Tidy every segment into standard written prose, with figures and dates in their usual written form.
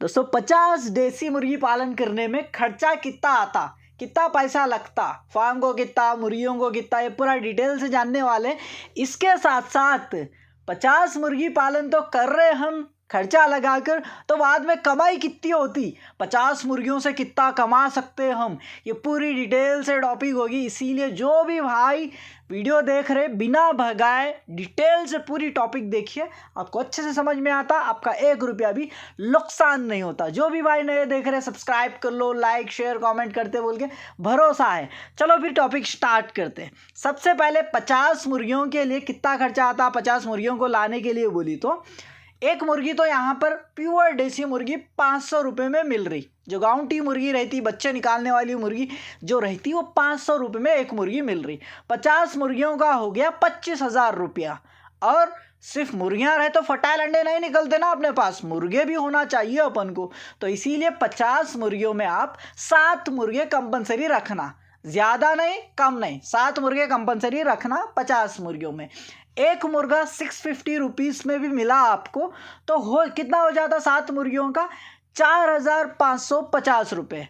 दोस्तों 50 देसी मुर्गी पालन करने में खर्चा कितना आता, कितना पैसा लगता, फार्म को कितना, मुर्गियों को कितना, ये पूरा डिटेल से जानने वाले। इसके साथ साथ 50 मुर्गी पालन तो कर रहे हम खर्चा लगाकर, तो बाद में कमाई कितनी होती, 50 मुर्गियों से कितना कमा सकते हम, ये पूरी डिटेल से टॉपिक होगी। इसीलिए जो भी भाई वीडियो देख रहे बिना भगाए डिटेल से पूरी टॉपिक देखिए, आपको अच्छे से समझ में आता, आपका 1 रुपया भी नुकसान नहीं होता। जो भी भाई नए देख रहे सब्सक्राइब कर लो, लाइक शेयर कमेंट करते बोल के भरोसा है। चलो फिर टॉपिक स्टार्ट करते हैं। सबसे पहले 50 मुर्गियों के लिए कितना खर्चा आता, 50 मुर्गियों को लाने के लिए बोली तो एक मुर्गी तो यहाँ पर प्योर देसी मुर्गी 500 रुपये में मिल रही। जो गांवटी मुर्गी रहती, बच्चे निकालने वाली मुर्गी जो रहती, वो 500 रुपये में एक मुर्गी मिल रही। 50 मुर्गियों का हो गया 25,000 रुपया। और सिर्फ मुर्गियाँ रहे तो फटाइल अंडे नहीं निकलते ना, अपने पास मुर्गे भी होना चाहिए अपन को। तो इसीलिए 50 मुर्गियों में आप 7 मुर्गे कंपलसरी रखना, ज़्यादा नहीं कम नहीं, 7 मुर्गे कंपलसरी रखना 50 मुर्गियों में। एक मुर्गा 650 रुपीज़ में भी मिला आपको, तो हो कितना हो जाता 7 मुर्गियों का, 4,550 रुपये।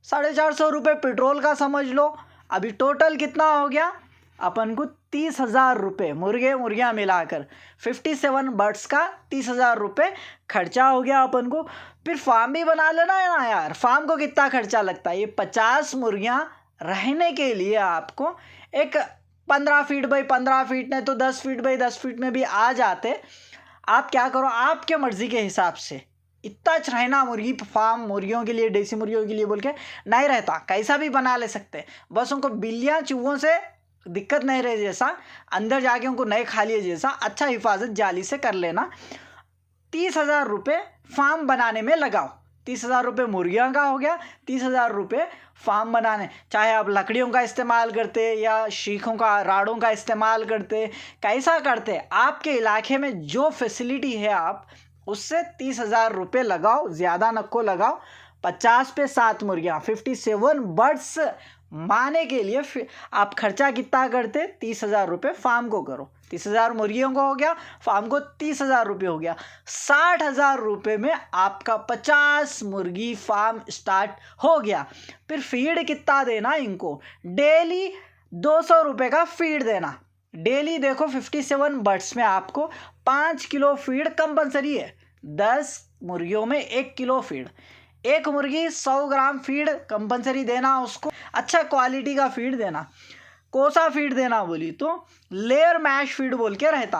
450 रुपये पेट्रोल का समझ लो। अभी टोटल कितना हो गया अपन को, 30,000 रुपये मुर्गियाँ मिलाकर, 57 बर्ड्स का 30,000 रुपये खर्चा हो गया अपन को। फिर फार्म भी बना लेना है ना यार, फार्म को कितना खर्चा लगता है। ये 50 मुर्गियाँ रहने के लिए आपको एक 15 फीट बाई 15 फीट, नहीं तो 10 फीट बाई 10 फीट में भी आ जाते। आप क्या करो, आपके मर्जी के हिसाब से इतना रहना मुर्गी फार्म मुर्गियों के लिए, देसी मुर्गियों के लिए बोल के नहीं रहता, कैसा भी बना ले सकते। बस उनको बिल्लियाँ चूहों से दिक्कत नहीं रहे जैसा, अंदर जाके उनको नहीं खा लिए जैसा, अच्छा हिफाजत जाली से कर लेना। 30,000 रुपये फार्म बनाने में लगाओ। 30,000 रुपये मुर्गियों का हो गया, 30,000 रुपये फार्म बनाने। चाहे आप लकड़ियों का इस्तेमाल करते या शीखों का, राड़ों का इस्तेमाल करते, कैसा करते, आपके इलाके में जो फैसिलिटी है आप उससे 30,000 रुपये लगाओ, ज़्यादा नको लगाओ। 50 पे 7 मुर्गियाँ, 57 बर्ड्स माने के लिए आप खर्चा कितना करते, 30,000 रुपये फार्म को करो। 30,000 मुर्गियों को हो गया, फार्म को 30,000 रुपये हो गया। 60,000 रुपये में आपका 50 मुर्गी फार्म स्टार्ट हो गया। फिर फीड कितना देना इनको, डेली 200 रुपये का फीड देना। डेली देखो 57 बर्ड्स में आपको 5 किलो फीड कंपलसरी है। 10 मुर्गियों में 1 किलो फीड, एक मुर्गी 100 ग्राम फीड कंपलसरी देना उसको। अच्छा क्वालिटी का फीड देना। कोसा फीड देना बोली तो लेयर मैश फीड बोल के रहता,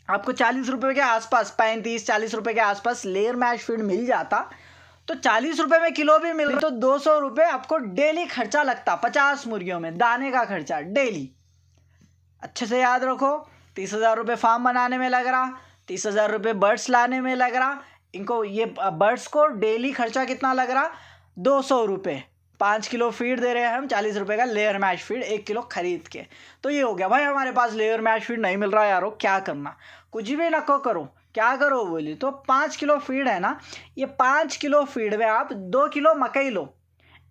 आपको 40 रुपये के आसपास, 35-40 रुपये के आसपास लेयर मैश फीड मिल जाता। तो 40 रुपये में किलो भी मिल, तो 200 रुपये आपको डेली खर्चा लगता 50 मुर्गियों में, दाने का खर्चा डेली। अच्छे से याद रखो, 30,000 रुपये फार्म बनाने में लग रहा, 30,000 रुपये बर्ड्स लाने में लग रहा। इनको ये बर्ड्स को डेली खर्चा कितना लग रहा, 200 रुपये। 5 किलो फीड दे रहे हैं हम, 40 रुपये का लेयर मैश फीड 1 किलो खरीद के। तो ये हो गया भाई, हमारे पास लेयर मैश फीड नहीं मिल रहा यारो, क्या करना, कुछ भी नको करो, क्या करो बोली तो 5 किलो फीड है ना, ये 5 किलो फीड में आप 2 किलो मकई लो,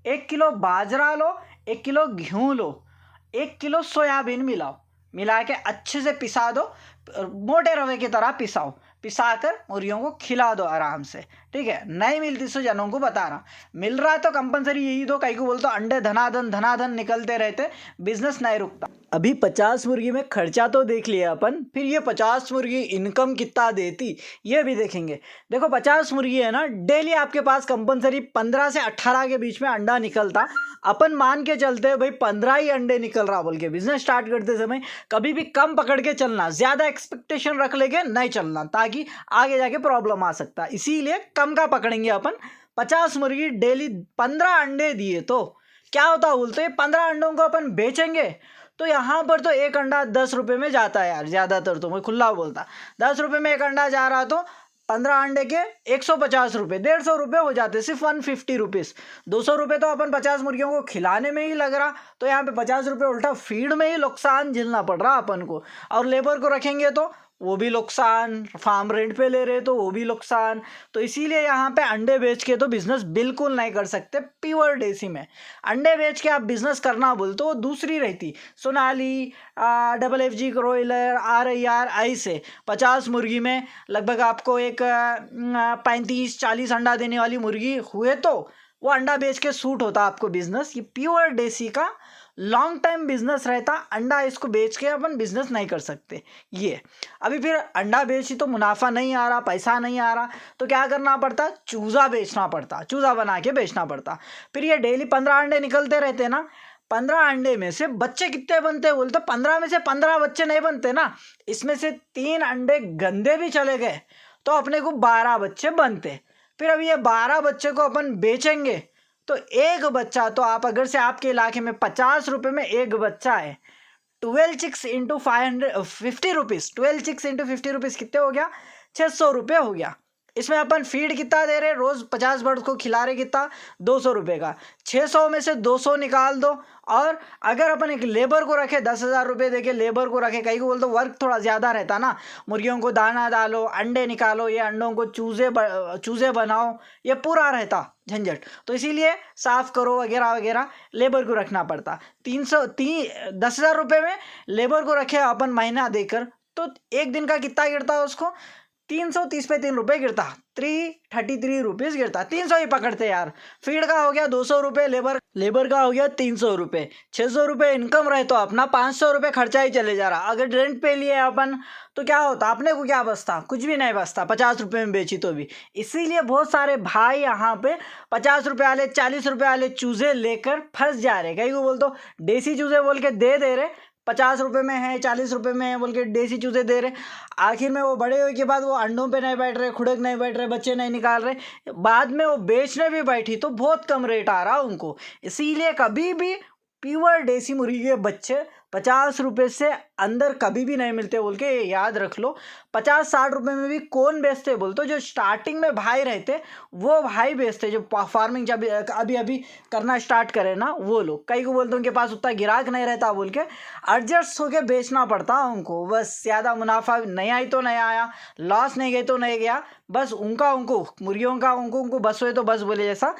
1 किलो बाजरा लो, 1 किलो गेहूँ लो, 1 किलो सोयाबीन मिलाओ, मिला के अच्छे से पिसा दो, मोटे रवे की तरह पिसाओ, पिसाकर मुर्गियों को खिला दो आराम से, ठीक है। नहीं मिलती सो जनों को बता रहा, मिल रहा है तो कंपलसरी यही दो, कहीं को बोलते अंडे धनाधन निकलते रहते, बिजनेस नहीं रुकता। अभी 50 मुर्गी में खर्चा तो देख लिया अपन, फिर ये 50 मुर्गी इनकम कितना देती ये भी देखेंगे। देखो 50 मुर्गी है ना, डेली आपके पास कंपलसरी 15 से 18 के बीच में अंडा निकलता। अपन मान के चलते भाई 15 ही अंडे निकल रहा बोल के बिजनेस स्टार्ट करते समय कभी भी कम पकड़ के चलना, ज़्यादा एक्सपेक्टेशन रख लेके नहीं चलना, ताकि आगे जाके प्रॉब्लम आ सकता है। इसीलिए कम का पकड़ेंगे अपन। 50 मुर्गी डेली 15 अंडे दिए तो क्या होता बोलते हैं, 15 अंडों को अपन बेचेंगे तो यहाँ पर तो एक अंडा 10 रुपये में जाता है यार, ज़्यादातर तो मैं खुला बोलता, 10 रुपये में एक अंडा जा रहा, तो 15 अंडे के 150 रुपये, 150 रुपये हो जाते, सिर्फ 150 रुपीज़। 200 रुपये तो अपन 50 मुर्गियों को खिलाने में ही लग रहा, तो यहाँ पे 50 रुपये उल्टा फीड में ही नुकसान झेलना पड़ रहा अपन को। और लेबर को रखेंगे तो वो भी नुकसान, फार्म रेंट पे ले रहे तो वो भी नुकसान। तो इसीलिए यहाँ पे अंडे बेच के तो बिजनेस बिल्कुल नहीं कर सकते प्योर देसी में। अंडे बेच के आप बिजनेस करना बोल तो वो दूसरी रहती, सोनाली, डबल FG क्रोइलर, RIR, ऐसे 50 मुर्गी में लगभग आपको एक 35-40 अंडा देने वाली मुर्गी हुए तो वो अंडा बेच के सूट होता आपको बिजनेस। ये प्योर देसी का लॉन्ग टाइम बिजनेस रहता, अंडा इसको बेच के अपन बिजनेस नहीं कर सकते। ये अभी फिर अंडा बेची तो मुनाफा नहीं आ रहा, पैसा नहीं आ रहा, तो क्या करना पड़ता, चूज़ा बेचना पड़ता, चूज़ा बना के बेचना पड़ता। फिर ये डेली 15 अंडे निकलते रहते ना, 15 अंडे में से बच्चे कितने बनते बोलते, 15 में से 15 बच्चे नहीं बनते ना, इसमें से 3 अंडे गंदे भी चले गए तो अपने को 12 बच्चे बनते। फिर अब ये 12 बच्चे को अपन बेचेंगे तो एक बच्चा, तो आप अगर से आपके इलाके में 50 रुपये में एक बच्चा है, 12 chicks into 50 rupees, 12 chicks into 50 rupees कितने हो गया, 600 रुपये हो गया। इसमें अपन फीड कितना दे रहे, रोज़ 50 बर्ड को खिला रहे कितना, 200 रुपये का। 600 में से 200 निकाल दो, और अगर अपन एक लेबर को रखे 10,000 रुपये दे के लेबर को रखे, कहीं को बोल तो वर्क थोड़ा ज़्यादा रहता ना, मुर्गियों को दाना डालो, अंडे निकालो, ये अंडों को चूज़े बनाओ, ये पूरा रहता झंझट, तो इसीलिए साफ़ करो वगैरह वगैरह, लेबर को रखना पड़ता। 10,000 रुपये में लेबर को रखे अपन महीना देकर, तो एक दिन का कितना गिरता उसको, 330 पे 3 रुपये गिरता, 333 रुपीज़ गिरता, 300 ही पकड़ते यार। फीड का हो गया 200 रुपये, लेबर का हो गया 300 रुपये, 600 रुपये इनकम रहे तो अपना 500 रुपये खर्चा ही चले जा रहा। अगर रेंट पे लिए अपन तो क्या होता, अपने को क्या बचता, कुछ भी नहीं बचता, 50 रुपये में बेची तो भी। इसीलिए बहुत सारे भाई यहाँ पे 50 रुपये वाले, 40 रुपये वाले चूज़े लेकर फंस जा रहे। कहीं को बोल तो देसी चूज़े बोल के दे रहे, 50 रुपये में है, 40 रुपये में है बोल के देसी चूज़े दे रहे। आखिर में वो बड़े होने के बाद वो अंडों पे नहीं बैठ रहे, खुड़क नहीं बैठ रहे, बच्चे नहीं निकाल रहे, बाद में वो बेचने भी बैठी तो बहुत कम रेट आ रहा उनको। इसीलिए कभी भी प्योर देसी मुर्गी के बच्चे 50 रुपये से अंदर कभी भी नहीं मिलते बोल के याद रख लो। 50-60 रुपये में भी कौन बेचते बोल तो, जो स्टार्टिंग में भाई रहते वो भाई बेचते, जो फार्मिंग जब अभी करना स्टार्ट करे ना वो लोग। कई को बोलते उनके पास उतना गिराक नहीं रहता बोल के एडजस्ट होके बेचना पड़ता उनको, बस ज़्यादा मुनाफा नहीं आई तो नहीं आया, लॉस नहीं गई तो नहीं गया, बस उनको मुर्गियों का उनको बस हुए तो बस बोले जैसा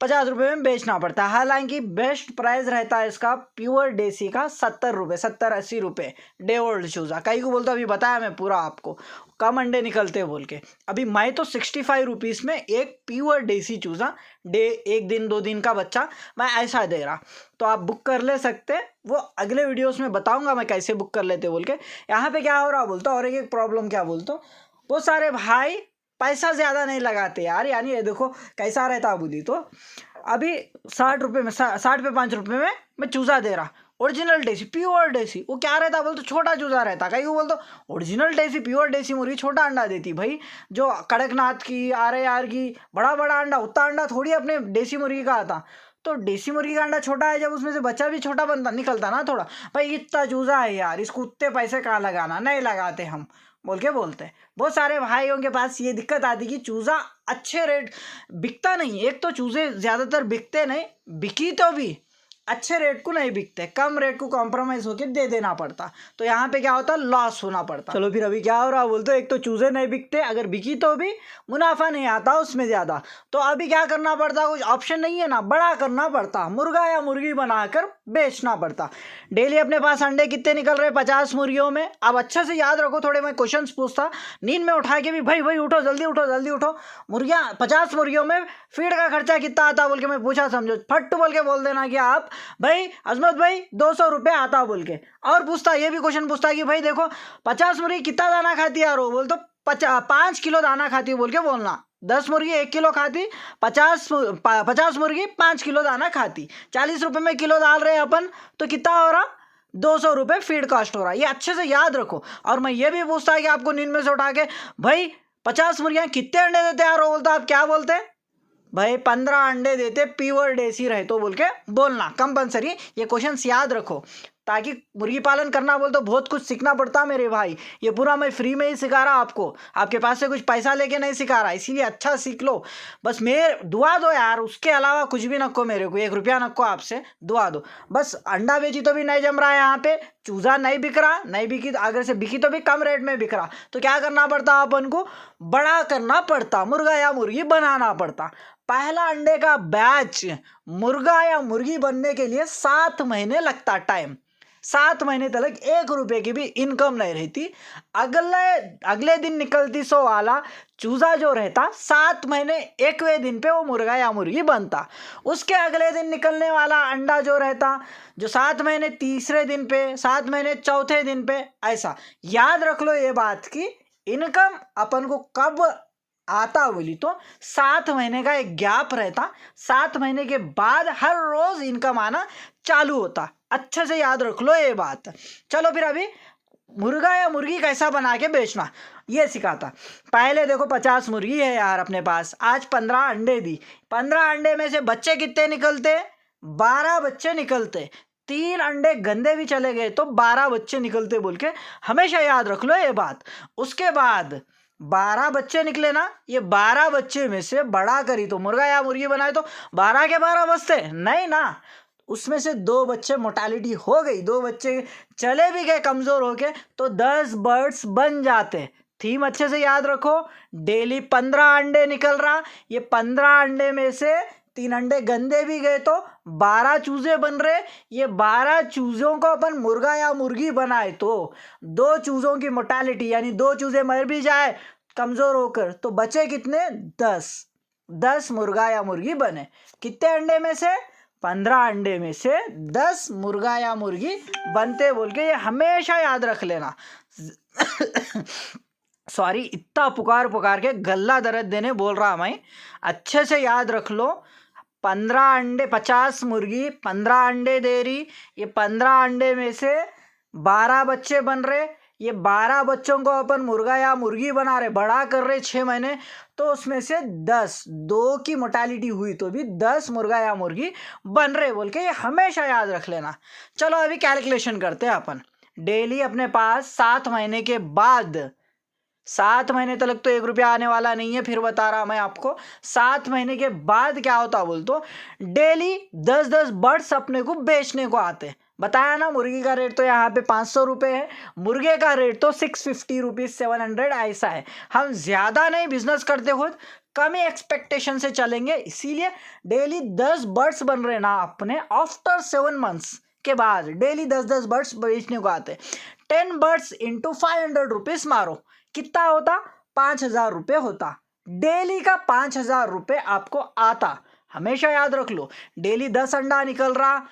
50 रुपये में बेचना पड़ता है। हालांकि बेस्ट प्राइस रहता है इसका प्योर देसी का 70 रुपये, 70-80 रुपये डे ओल्ड चूज़ा। कई को बोलते अभी बताया मैं पूरा आपको, कम अंडे निकलते बोल के। अभी मैं तो 65 रुपीज़ में एक प्योर देसी चूज़ा डे, 1 दिन 2 दिन का बच्चा मैं ऐसा दे रहा, तो आप बुक कर ले सकते। वो अगले वीडियोस में बताऊंगा मैं कैसे बुक कर लेते बोल के। यहाँ पे क्या हो रहा बोलता, और एक प्रॉब्लम क्या बोलता, वो सारे भाई पैसा ज़्यादा नहीं लगाते यार। यानी ये देखो कैसा रहता बोली तो, अभी 60 रुपये में 60 पे 5 रुपये में मैं चूज़ा दे रहा, ओरिजिनल देसी प्योर देसी। वो क्या रहता बोल तो, छोटा चूज़ा रहता। कहीं वो बोल तो ओरिजिनल देसी प्योर देसी मुर्गी छोटा अंडा देती भाई, जो कड़कनाथ की, RIR की बड़ा बड़ा अंडा, उतना अंडा थोड़ी अपने देसी मुर्गी का आता। तो देसी मुर्गी का अंडा छोटा है, जब उसमें से बच्चा भी छोटा बनता निकलता ना थोड़ा, भाई इतना चूज़ा है यार, इसको उतने पैसे कहाँ लगाना, नहीं लगाते हम बोल के बोलते हैं। बहुत सारे भाइयों के पास ये दिक्कत आती कि चूज़ा अच्छे रेट बिकता नहीं। एक तो चूज़े ज़्यादातर बिकते नहीं, बिकी तो भी अच्छे रेट को नहीं बिकते, कम रेट को कॉम्प्रोमाइज़ होकर दे देना पड़ता, तो यहाँ पे क्या होता, लॉस होना पड़ता। चलो फिर अभी क्या हो रहा बोलते, एक तो चूज़े नहीं बिकते, अगर बिकी तो भी मुनाफा नहीं आता उसमें ज़्यादा, तो अभी क्या करना पड़ता, कुछ ऑप्शन नहीं है ना, बड़ा करना पड़ता, मुर्गा या मुर्गी बनाकर बेचना पड़ता। डेली अपने पास अंडे कितने निकल रहे, 50 मुर्गियों में। अब अच्छे से याद रखो, थोड़े मैं क्वेश्चन पूछता नींद में उठा के भी, भाई उठो, जल्दी उठो जल्दी उठो, मुर्गियाँ 50 मुर्गियों में फीड का खर्चा कितना आता बोल के मैं पूछा, समझो फट बोल के बोल देना कि आप भाई अजमत भाई 200 रुपये आता बोल के। और पूछता, ये भी क्वेश्चन पूछता कि भाई देखो 50 मुर्गी कितना दाना खाती है यार, वो बोल तो 5 किलो दाना खाती है बोल के बोलना। 10 मुर्गी 1 किलो खाती, 50 मुर्गी 5 किलो दाना खाती, 40 रुपये में किलो डाल रहे अपन, तो कितना हो रहा, 200 रुपये फीड कॉस्ट हो रहा। ये अच्छे से याद रखो। और मैं ये भी पूछता कि आपको नींद में से उठा के, भाई 50 मुर्गियाँ कितने अंडे देते यार, वो बोलता आप क्या बोलते हैं, भाई 15 अंडे देते प्योर देसी रहे तो बोल के बोलना कंपलसरी। ये क्वेश्चंस याद रखो, ताकि मुर्गी पालन करना बोल तो बहुत कुछ सीखना पड़ता मेरे भाई। ये पूरा मैं फ्री में ही सिखा रहा आपको, आपके पास से कुछ पैसा लेके नहीं सिखा रहा, इसीलिए अच्छा सीख लो। बस मेरे दुआ दो यार, उसके अलावा कुछ भी नको मेरे को, 1 रुपया नको आपसे, दुआ दो बस। अंडा बेची तो भी नहीं जम रहा है यहाँ पे, चूजा नहीं बिक रहा, नहीं बिकी तो अगर से बिकी तो भी कम रेट में बिक रहा, तो क्या करना पड़ता अपन को, बड़ा करना पड़ता, मुर्गा या मुर्गी बनाना पड़ता। पहला अंडे का बैच मुर्गा या मुर्गी बनने के लिए 7 महीने लगता टाइम। 7 महीने तक 1 रुपए की भी इनकम नहीं रहती। अगले दिन निकलती सो वाला चूजा जो रहता 7 महीने 1वें दिन पे वो मुर्गा या मुर्गी बनता। उसके अगले दिन निकलने वाला अंडा जो रहता, जो 7 महीने 3रे दिन पे, 7 महीने 4थे दिन पे, ऐसा। याद रख लो ये बात की इनकम अपन को कब आता बोली तो 7 महीने का एक गैप रहता, 7 महीने के बाद हर रोज इनकम आना चालू होता। अच्छे से याद रख लो ये बात। चलो फिर अभी मुर्गा या मुर्गी कैसा बना के बेचना ये सिखाता। पहले देखो 50 मुर्गी है यार अपने पास, आज 15 अंडे दी, 15 अंडे में से बच्चे कितने निकलते, 12 बच्चे निकलते। 3 अंडे गंदे भी चले गए तो 12 बच्चे निकलते बोल के हमेशा याद रख लो ये बात। उसके बाद 12 बच्चे निकले ना, ये 12 बच्चे में से बड़ा करी तो मुर्गा या मुर्गी बनाए तो 12 के 12 बचते नहीं ना, उसमें से 2 बच्चे मोर्टालिटी हो गई, 2 बच्चे चले भी गए कमजोर होके तो 10 बर्ड्स बन जाते। थीम अच्छे से याद रखो, डेली 15 अंडे निकल रहा, ये 15 अंडे में से 3 अंडे गंदे भी गए तो 12 चूजे बन रहे। ये 12 चूजों को अपन मुर्गा या मुर्गी बनाए तो 2 चूजों की मोर्टालिटी यानी 2 चूजे मर भी जाए कमजोर होकर तो बचे कितने, 10 मुर्गा या मुर्गी बने। कितने अंडे में से, 15 अंडे में से 10 मुर्गा या मुर्गी बनते बोल के ये हमेशा याद रख लेना। सॉरी, इतना पुकार के गला दर्द देने बोल रहा मैं, अच्छे से याद रख लो। 15 अंडे, 50 मुर्गी 15 अंडे दे रही, ये 15 अंडे में से 12 बच्चे बन रहे, ये 12 बच्चों को अपन मुर्गा या मुर्गी बना रहे, बड़ा कर रहे 6 महीने, तो उसमें से 10, 2 की मोर्टालिटी हुई तो भी 10 मुर्गा या मुर्गी बन रहे बोल के ये हमेशा याद रख लेना। चलो अभी कैलकुलेशन करते हैं अपन। डेली अपने पास 7 महीने के बाद, 7 महीने तक तो 1 रुपया आने वाला नहीं है, फिर बता रहा मैं आपको। 7 महीने के बाद क्या होता बोल तो डेली 10-10 बर्ड्स अपने को बेचने को आते। बताया ना, मुर्गी का रेट तो यहाँ पे 500 रुपये है, मुर्गे का रेट तो 650 रुपीज़ 700 ऐसा है। हम ज़्यादा नहीं बिजनेस करते खुद, कम ही एक्सपेक्टेशन से चलेंगे, इसीलिए डेली 10 बर्ड्स बन रहे ना अपने। आफ्टर 7 मंथ्स के बाद डेली 10-10 बर्ड्स बेचने को आते। 10 बर्ड्स इंटू 500 रुपीज़ मारो, कितना होता, 5000 रुपये होता। डेली का 5000 रुपये आपको आता, हमेशा याद रख लो। डेली 10 अंडा निकल रहा,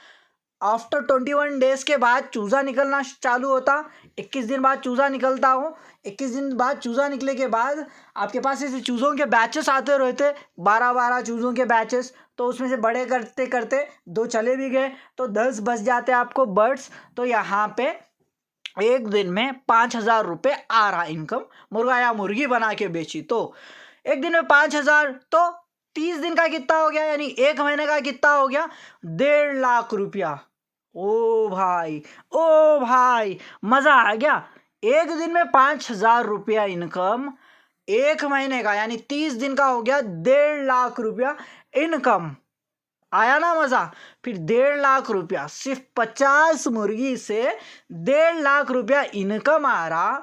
आफ्टर 21 डेज के बाद चूज़ा निकलना चालू होता। 21 दिन बाद चूज़ा निकलता हो, 21 दिन बाद चूज़ा निकले के बाद आपके पास ऐसे चूज़ों के बैचेस आते रहते, 12-12 चूज़ों के बैचेस, तो उसमें से बड़े करते करते 2 चले भी गए तो 10 बच जाते आपको बर्ड्स। तो यहाँ पे एक दिन में 5000 रुपये आ रहा इनकम, मुर्गा या मुर्गी बना के बेची तो एक दिन में 5000, तो 30 दिन का कितना हो गया, यानी 1 महीने का कितना हो गया, 1.5 लाख रुपया। ओ भाई मजा आ गया। एक दिन में 5000 रुपया इनकम, 1 महीने का यानी 30 दिन का हो गया 1.5 लाख रुपया इनकम। आया ना मजा। फिर 1.5 लाख रुपया सिर्फ 50 मुर्गी से 1.5 लाख रुपया इनकम आ रहा।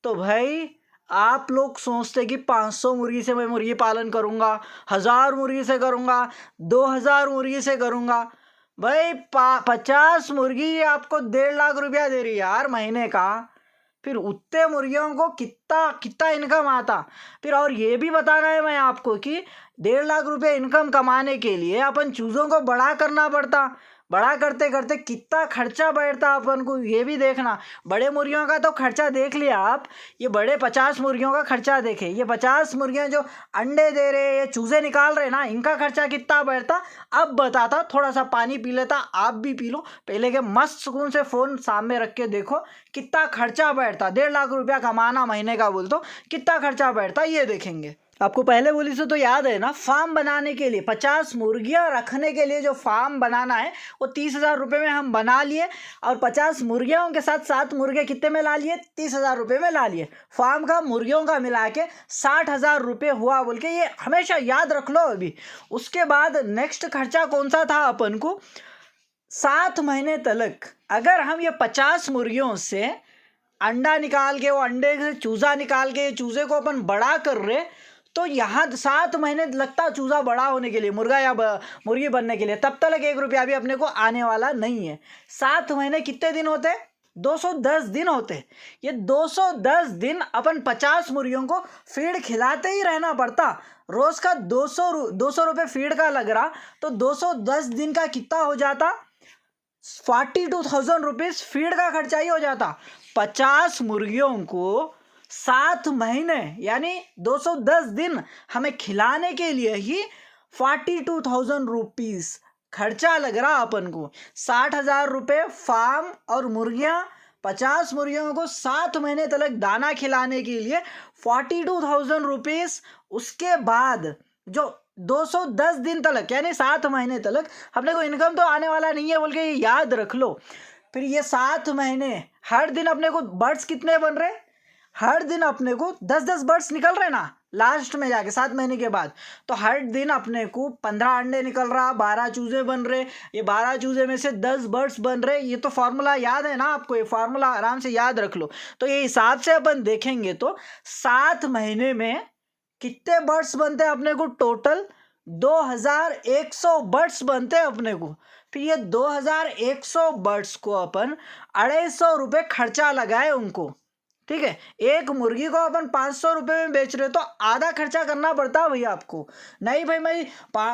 तो भाई आप लोग सोचते कि 500 मुर्गी से मैं मुर्गी पालन करूंगा, 1000 मुर्गी से करूंगा, 2000 मुर्गी से करूंगा। भाई 50 मुर्गी आपको 1.5 लाख रुपया दे रही है यार महीने का। फिर उतने मुर्गियों को कितना इनकम आता। फिर और ये भी बताना है मैं आपको कि 1.5 लाख रुपये इनकम कमाने के लिए अपन चूज़ों को बड़ा करना पड़ता। बड़ा करते करते कितना खर्चा बैठता अपन को ये भी देखना। बड़े मुर्गियों का तो खर्चा देख लिया आप, ये बड़े 50 मुर्गियों का खर्चा देखे। ये 50 मुर्गियाँ जो अंडे दे रहे, ये चूज़े निकाल रहे ना, इनका खर्चा कितना बैठता अब बताता। थोड़ा सा पानी पी लेता, आप भी पी लो पहले के, मस्त सुकून से फ़ोन सामने रख के देखो कितना खर्चा बैठता। 1.5 लाख रुपया कमाना महीने का बोल तो कितना खर्चा बैठता ये देखेंगे। आपको पहले बोली से तो याद है ना, फार्म बनाने के लिए 50 मुर्गियाँ रखने के लिए जो फार्म बनाना है वो 30,000 रुपये में हम बना लिए, और 50 मुर्गियों के साथ 7 मुर्गे कितने में ला लिए, 30,000 रुपये में ला लिए। फार्म का मुर्गियों का मिला के 60,000 रुपये हुआ बोल के ये हमेशा याद रख लो अभी। उसके बाद नेक्स्ट खर्चा कौन सा था अपन को, 7 महीने तक अगर हम ये 50 मुर्गियों से अंडा निकाल के, वो अंडे से चूज़ा निकाल के, चूज़े को अपन बड़ा कर रहे, तो यहाँ 7 महीने लगता है चूज़ा बड़ा होने के लिए, मुर्गा या मुर्गी बनने के लिए। तब तक 1 रुपया भी अपने को आने वाला नहीं है। 7 महीने कितने दिन होते हैं? 210 दिन होते। ये 210 दिन अपन 50 मुर्गियों को फीड खिलाते ही रहना पड़ता। रोज़ का 200 रुपये फीड का लग रहा, तो 210 दिन का कितना हो जाता? 42,000 रुपीज़ फीड का खर्चा ही हो जाता। 50 मुर्गियों को 7 महीने यानी 210 दिन हमें खिलाने के लिए ही 42,000 रुपीज़ खर्चा लग रहा अपन को। 60,000 रुपये फार्म और मुर्गियाँ, 50 मुर्गियों को 7 महीने तक दाना खिलाने के लिए 42,000 रुपीज़। उसके बाद जो 210 दिन तक यानी 7 महीने तक अपने को इनकम तो आने वाला नहीं है बोल के ये याद रख लो। फिर ये 7 महीने हर दिन अपने को बर्ड्स कितने बन रहे? हर दिन अपने को 10-10 बर्ड्स निकल रहे ना लास्ट में जाके 7 महीने के बाद। तो हर दिन अपने को 15 अंडे निकल रहा, 12 चूजे बन रहे। ये 12 चूजे में से 10 बर्ड्स बन रहे। ये तो फार्मूला याद है ना आपको, ये फार्मूला आराम से याद रख लो। तो ये हिसाब से अपन देखेंगे तो 7 महीने में कितने बर्ड्स बनते हैं अपने को? टोटल 2100 बर्ड्स बनते हैं अपने को। फिर ये 2100 बर्ड्स को अपन 250 रुपये खर्चा लगाए उनको, ठीक है। एक मुर्गी को अपन 500 रुपये में बेच रहे, तो आधा खर्चा करना पड़ता है भैया आपको। नहीं भाई मैं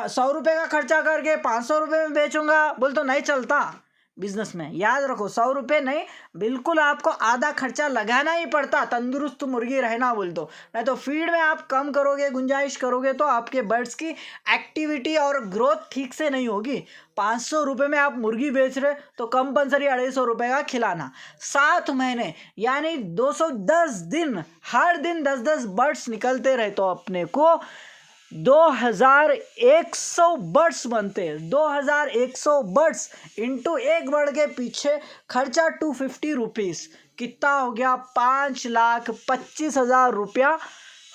100 रुपये का खर्चा करके 500 रुपये में बेचूंगा बोल तो नहीं चलता बिजनेस में। याद रखो 100 रुपये नहीं, बिल्कुल आपको आधा खर्चा लगाना ही पड़ता तंदुरुस्त मुर्गी रहना बोल तो। नहीं तो फीड में आप कम करोगे, गुंजाइश करोगे, तो आपके बर्ड्स की एक्टिविटी और ग्रोथ ठीक से नहीं होगी। 500 रुपये में आप मुर्गी बेच रहे तो कंपलसरी 250 रुपये का खिलाना। 7 महीने यानी 210 दिन, हर दिन 10-10 बर्ड्स निकलते रहे तो अपने को 2100 बर्ड्स बनते हैं। 2100 बर्ड्स इंटू एक बर्ड के पीछे खर्चा 250 रुपीज़, कितना हो गया? 5,25,000 रुपया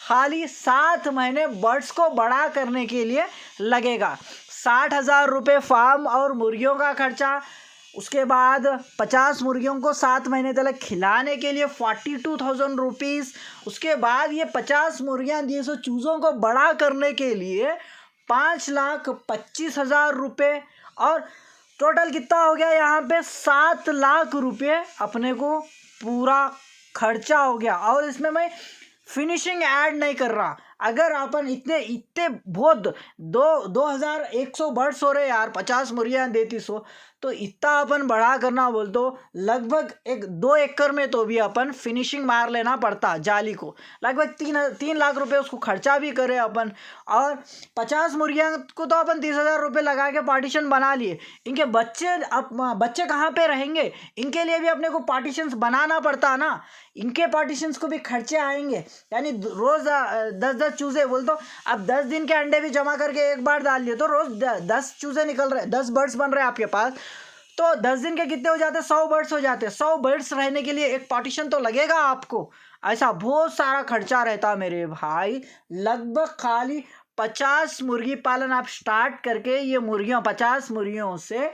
खाली 7 महीने बर्ड्स को बड़ा करने के लिए लगेगा। 60,000 रुपये फार्म और मुर्गियों का खर्चा, उसके बाद 50 मुर्गियों को 7 महीने तक खिलाने के लिए 42,000 रुपीज़। उसके बाद ये 50 मुर्गियाँ 200 चूज़ों को बड़ा करने के लिए 5,25,000 रुपये। और टोटल कितना हो गया यहाँ पे? 7 लाख रुपये अपने को पूरा खर्चा हो गया। और इसमें मैं फिनिशिंग ऐड नहीं कर रहा। अगर अपन इतने बहुत 2100 बर्ड्स हो रहे यार, 50 मुर्गियाँ देती 100, तो इतना अपन बड़ा करना बोल तो लगभग 2 एकड़ में तो भी अपन फिनिशिंग मार लेना पड़ता जाली को। लगभग 3 लाख रुपए उसको खर्चा भी करे अपन। और 50 मुर्गियाँ को तो अपन 30,000 रुपये लगा के पार्टीशन बना लिए। इनके बच्चे कहाँ पे रहेंगे? इनके लिए भी अपने को पार्टीशंस बनाना पड़ता ना। इनके पार्टीशंस को भी खर्चे आएंगे। यानी रोज़ 10-10 चूज़े बोल तो अब 10 दिन के अंडे भी जमा करके एक बार डाल लिए तो रोज़ 10 चूज़े निकल रहे, 10 बर्ड्स बन रहे हैं आपके पास। तो 10 दिन के कितने हो जाते हैं? 100 बर्ड्स हो जाते हैं। 100 बर्ड्स रहने के लिए एक पार्टीशन तो लगेगा आपको। ऐसा बहुत सारा खर्चा रहता मेरे भाई। लगभग खाली 50 मुर्गी पालन आप स्टार्ट करके ये मुर्गियाँ 50 मुर्गियों से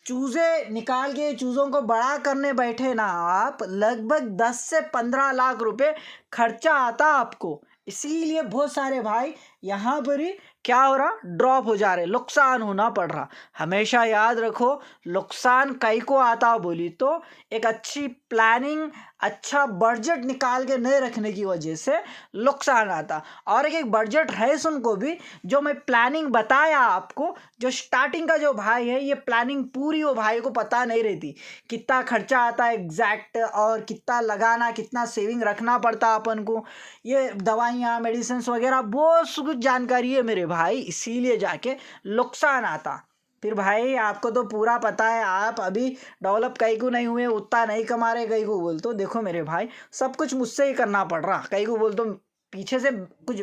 चूज़े निकाल के चूज़ों को बड़ा करने बैठे ना आप, लगभग 10 से 15 लाख रुपए खर्चा आता आपको। इसीलिए बहुत सारे भाई यहाँ पर ही क्या हो रहा? ड्रॉप हो जा रहे, नुकसान होना पड़ रहा। हमेशा याद रखो नुकसान कई को आता बोली तो एक अच्छी प्लानिंग, अच्छा बजट निकाल के नहीं रखने की वजह से नुकसान आता। और एक बजट है उनको भी, जो मैं प्लानिंग बताया आपको, जो स्टार्टिंग का जो भाई है ये प्लानिंग पूरी वो भाई को पता नहीं रहती, कितना खर्चा आता है एग्जैक्ट, और कितना लगाना, कितना सेविंग रखना पड़ता अपन को, ये दवाइयाँ मेडिसिन वगैरह बहुत कुछ जानकारी है मेरे भाई। इसीलिए जाके नुकसान आता। फिर भाई आपको तो पूरा पता है, आप अभी डेवलप कई को नहीं हुए, उतना नहीं कमा रहे कई को बोल तो। देखो मेरे भाई सब कुछ मुझसे ही करना पड़ रहा। कई को बोल तो पीछे से कुछ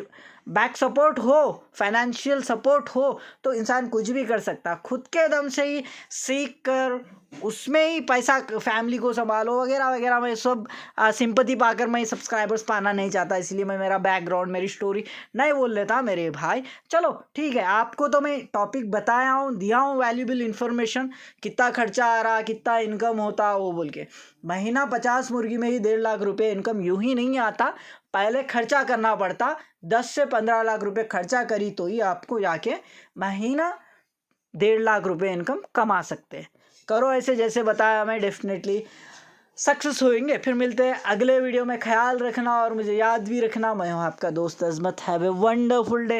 बैक सपोर्ट हो, फाइनेंशियल सपोर्ट हो तो इंसान कुछ भी कर सकता। खुद के दम से ही सीख कर उसमें ही पैसा फैमिली को संभालो वगैरह वगैरह। मैं सब सिंपैथी पाकर मैं सब्सक्राइबर्स पाना नहीं चाहता, इसलिए मैं मेरा बैकग्राउंड मेरी स्टोरी नहीं बोल लेता मेरे भाई। चलो ठीक है, आपको तो मैं टॉपिक बताया हूँ, दिया हूँ वैल्यूबल इन्फॉर्मेशन, कितना खर्चा आ रहा, कितना इनकम होता वो बोल के। महीना 50 मुर्गी में ही 1.5 लाख रुपये इनकम यूं ही नहीं आता, पहले खर्चा करना पड़ता। 10 से 15 लाख रुपये खर्चा करी तो ही आपको जाके महीना 1.5 लाख रुपये इनकम कमा सकते हैं। करो ऐसे जैसे बताया मैं, डेफिनेटली सक्सेस होएंगे। फिर मिलते हैं अगले वीडियो में। ख्याल रखना और मुझे याद भी रखना, मैं हूँ आपका दोस्त Azmat. Have a wonderful day.